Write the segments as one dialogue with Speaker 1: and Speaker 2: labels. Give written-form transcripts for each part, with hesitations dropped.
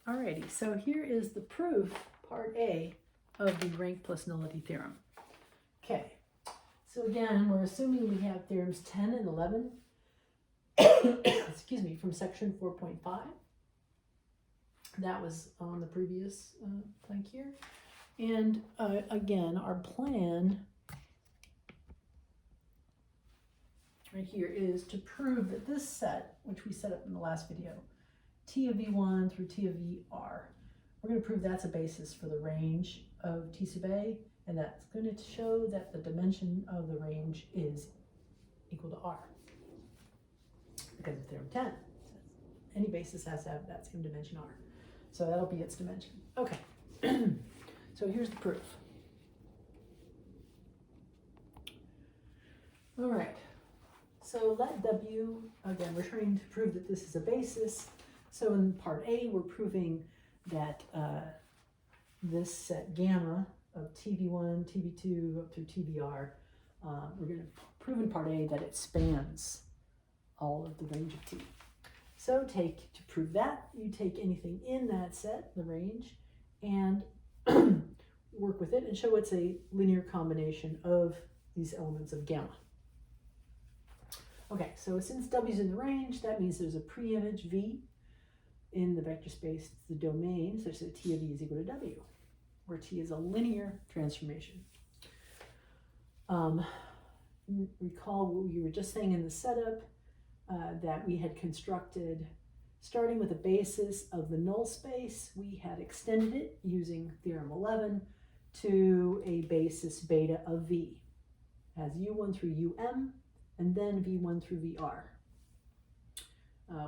Speaker 1: Alrighty, so here is the proof, part A, of the rank plus nullity theorem. Okay, so again, we're assuming we have theorems 10 and 11, excuse me, from section 4.5. That was on the previous plank here. And again, our plan right here is to prove that this set, which we set up in the last video, T of V1 through T of VR, we're going to prove that's a basis for the range of T sub A, and that's going to show that the dimension of the range is equal to R. Because of theorem 10, any basis has to have that same dimension R. So that'll be its dimension. Okay, so here's the proof. All right, so let W, again, we're trying to prove that this is a basis. So in part A, we're proving that this set gamma of TV1, TV2, up through TVR, we're going to prove in part A that it spans all of the range of T. So to prove that, you take anything in that set, the range, and work with it and show it's a linear combination of these elements of gamma. Okay, so since W's in the range, that means there's a pre-image V in the vector space, the domain, such that T of V is equal to W, where T is a linear transformation. Recall what we were just saying in the setup, that we had constructed, starting with a basis of the null space, we had extended it using theorem 11 to a basis beta of V, as U1 through UM, and then V1 through VR.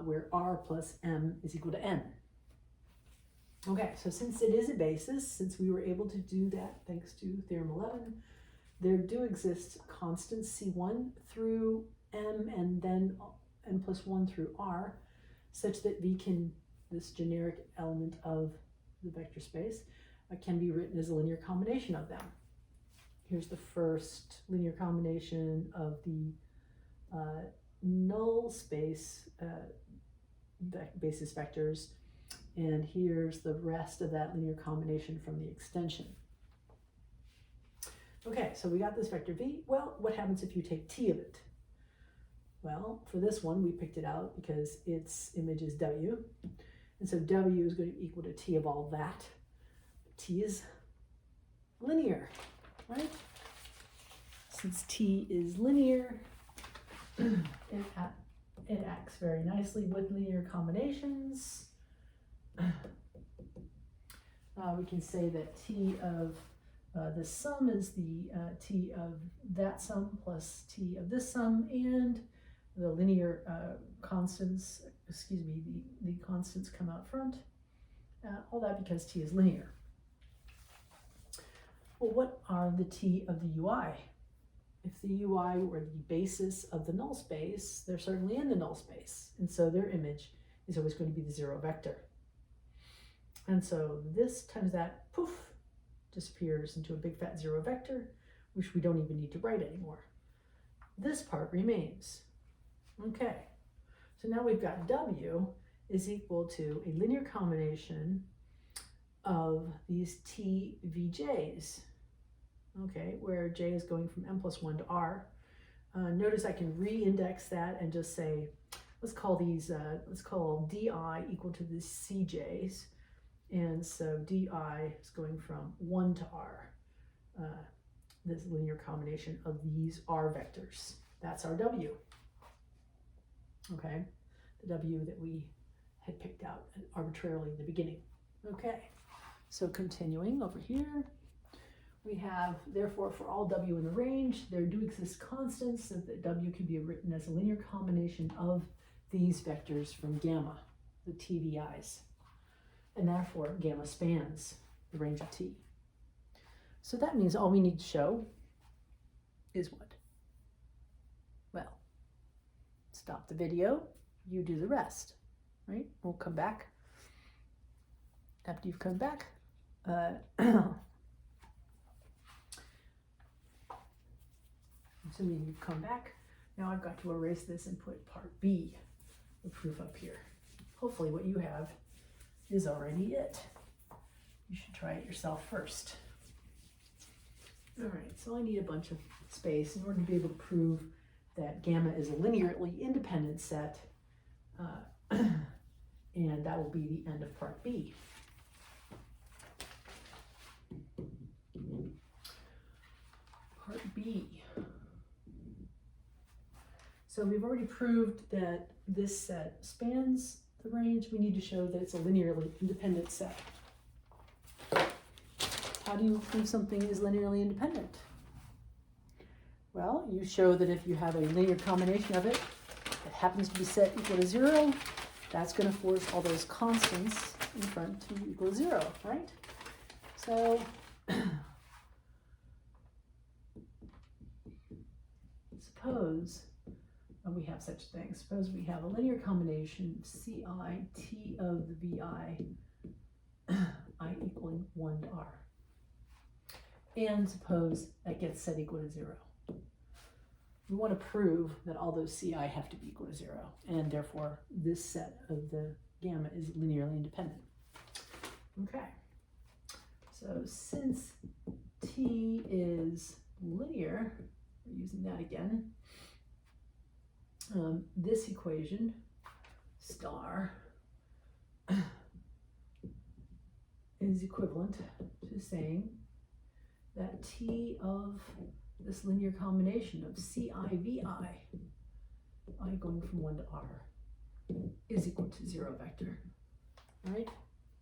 Speaker 1: Where R plus M is equal to N. Okay, so since it is a basis, since we were able to do that thanks to theorem 11, there do exist constants C1 through M and then N plus 1 through R, such that V can, this generic element of the vector space, can be written as a linear combination of them. Here's the first linear combination of the null space basis vectors, and here's the rest of that linear combination from the extension. Okay, so we got this vector V. Well, what happens if you take T of it? Well, for this one, we picked it out because its image is W, and so W is going to be equal to T of all that. T is linear, right? Since T is linear, it acts very nicely with linear combinations. We can say that T of this sum is the T of that sum plus T of this sum, and the linear constants, excuse me, the constants come out front. All that because T is linear. Well, what are the T of the UI? If the UI were the basis of the null space, they're certainly in the null space. And so their image is always going to be the zero vector. And so this times that, poof, disappears into a big fat zero vector, which we don't even need to write anymore. This part remains. Okay, so now we've got W is equal to a linear combination of these TVJs. Okay, where J is going from M plus 1 to R. Notice I can re-index that and just say, let's call these, let's call DI equal to the CJs. And so DI is going from 1 to R, this linear combination of these R vectors. That's our W. Okay, the W that we had picked out arbitrarily in the beginning. Okay, so continuing over here, we have, therefore, for all W in the range, there do exist constants, so that W can be written as a linear combination of these vectors from gamma, the TVIs. And therefore, gamma spans the range of T. So that means all we need to show is what? Well, stop the video, you do the rest, right? We'll come back. After you've come back, assuming you've come back, now I've got to erase this and put part B, the proof up here. Hopefully what you have is already it. You should try it yourself first. All right, so I need a bunch of space in order to be able to prove that gamma is a linearly independent set, and that will be the end of part B. Part B. So we've already proved that this set spans the range. We need to show that it's a linearly independent set. How do you prove something is linearly independent? Well, you show that if you have a linear combination of it that happens to be set equal to 0, that's going to force all those constants in front to equal to 0, right? So suppose we have such a thing. Suppose we have a linear combination of Ci T of the Vi I equaling 1 to R. And suppose that gets set equal to 0. We want to prove that all those Ci have to be equal to 0, and therefore this set of the gamma is linearly independent. Okay, so since T is linear, we're using that again, this equation, star, is equivalent to saying that T of this linear combination of Ci Vi, I going from 1 to R, is equal to 0 vector, right?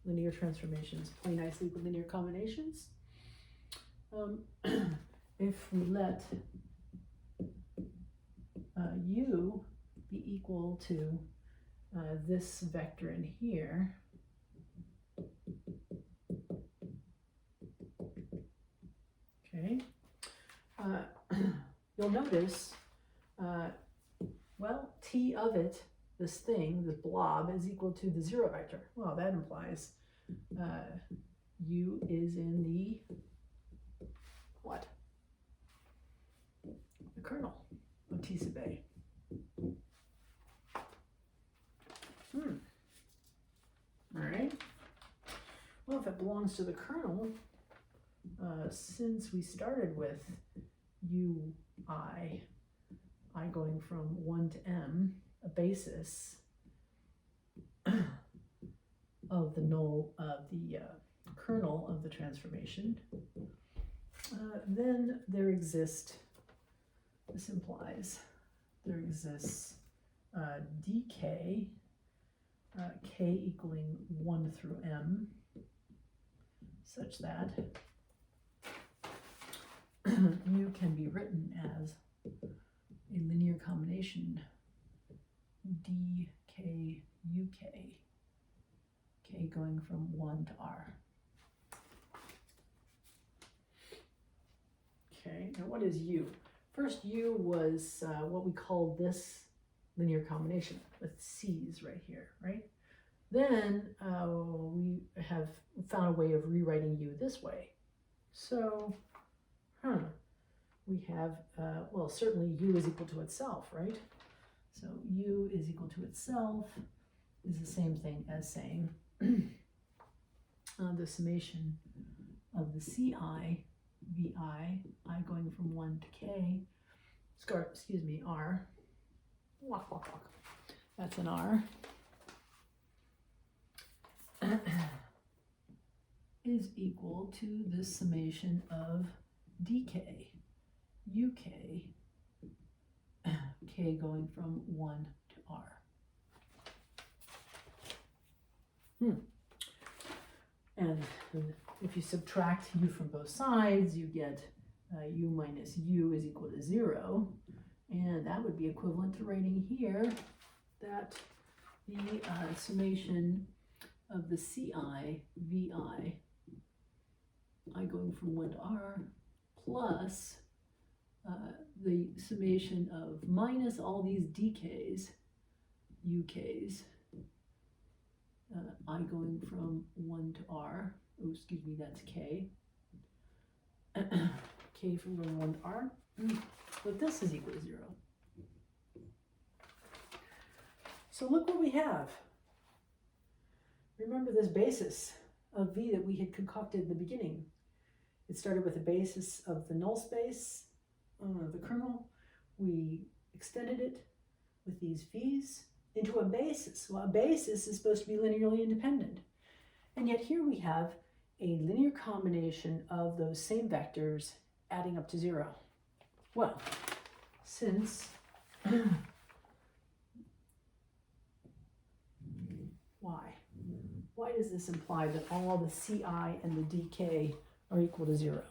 Speaker 1: Linear transformations play nicely with linear combinations. If we let U be equal to this vector in here, okay, you'll notice, well, T of it, this thing, this blob, is equal to the 0 vector. Well, that implies U is in the, what? The kernel of T sub A. All right. Well, if it belongs to the kernel, since we started with I going from 1 to M, a basis of the null of the kernel of the transformation, then there exists, this implies there exists dk, k equaling 1 through M, such that U can be written as a linear combination dk uk, k going from 1 to R. Okay, now what is U? First, U was what we call this linear combination with C's right here, right? Then we have found a way of rewriting U this way. So, we have, well, certainly U is equal to itself, right? So U is equal to itself is the same thing as saying the summation of the Ci Vi, I going from 1 to K, excuse me, R, walk, walk, walk, that's an R, is equal to the summation of dk uk, k going from 1 to R. And if you subtract U from both sides, you get U minus U is equal to 0. And that would be equivalent to writing here that the summation of the Ci Vi, I going from 1 to R, plus the summation of minus all these dk's, uk's, I going from 1 to R, oh, excuse me, that's k, k from going 1 to R, but this is equal to 0. So look what we have. remember this basis of V that we had concocted in the beginning. It started with a basis of the null space, the kernel. We extended it with these V's into a basis. Well, a basis is supposed to be linearly independent. And yet here we have a linear combination of those same vectors adding up to 0. Well, since why does this imply that all the CI and the DK are equal to 0?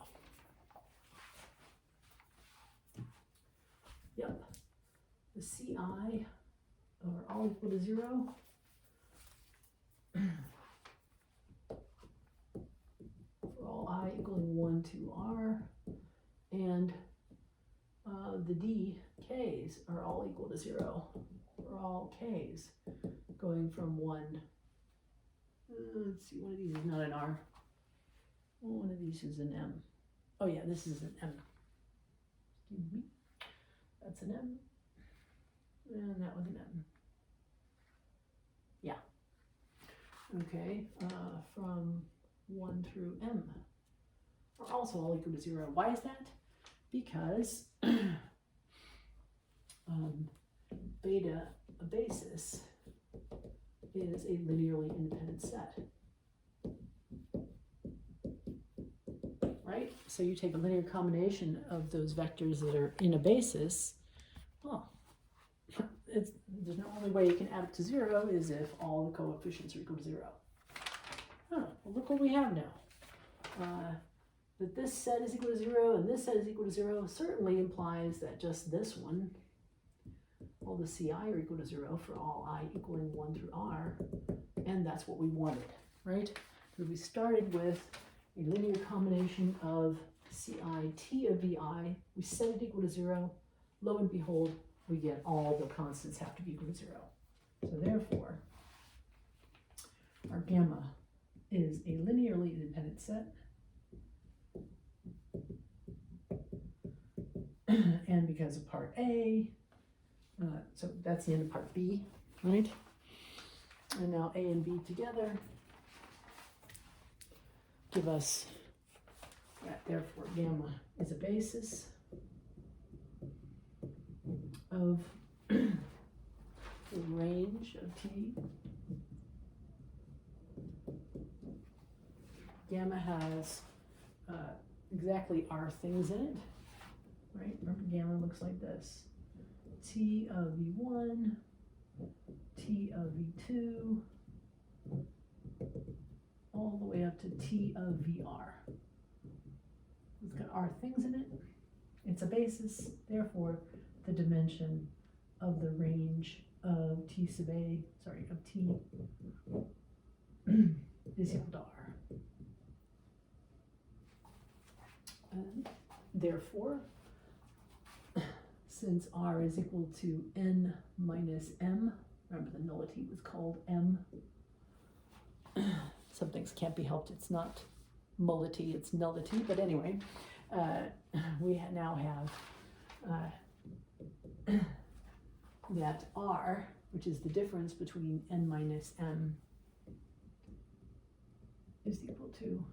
Speaker 1: Yep, the CI are all equal to 0. For all I equaling 1 to R, and the DKs are all equal to 0 for all Ks going from 1. Let's see, one of these is not an R. One of these is an M. Oh yeah, this is an M. Excuse me. That's an M. And that was an M. Yeah. Okay, from 1 through M are also all equal to 0. Why is that? Because beta, a basis, is a linearly independent set. Right? So you take a linear combination of those vectors that are in a basis. Well, there's no only way you can add it to 0 is if all the coefficients are equal to 0. Well, look what we have now. That this set is equal to 0 and this set is equal to 0 certainly implies that just this one, all the CI are equal to 0 for all I equaling 1 through R, and that's what we wanted, right? So we started with a linear combination of CI T of VI, we set it equal to 0, lo and behold, we get all the constants have to be equal to 0. So therefore, our gamma is a linearly independent set, and because of part A, so that's the end of part B, right? And now A and B together give us that therefore gamma is a basis of the range of T. Gamma has exactly R things in it, right? Remember, gamma looks like this. T of V1, T of V2, all the way up to T of VR. It's got R things in it. It's a basis, therefore the dimension of the range of T sub A, of T is equal to R. And therefore, since R is equal to N minus M, remember the nullity was called M. Some things can't be helped. It's not mullity, it's nullity. But anyway, we now have that R, which is the difference between N minus M, is equal to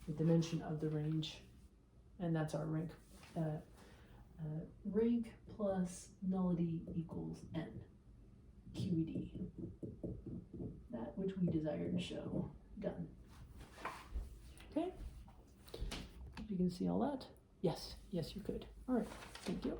Speaker 1: the dimension of the range. And that's our rank. Rank plus nullity equals N, QED. That which we desire to show. Done. Okay? You can see all that? Yes, you could. All right, thank you.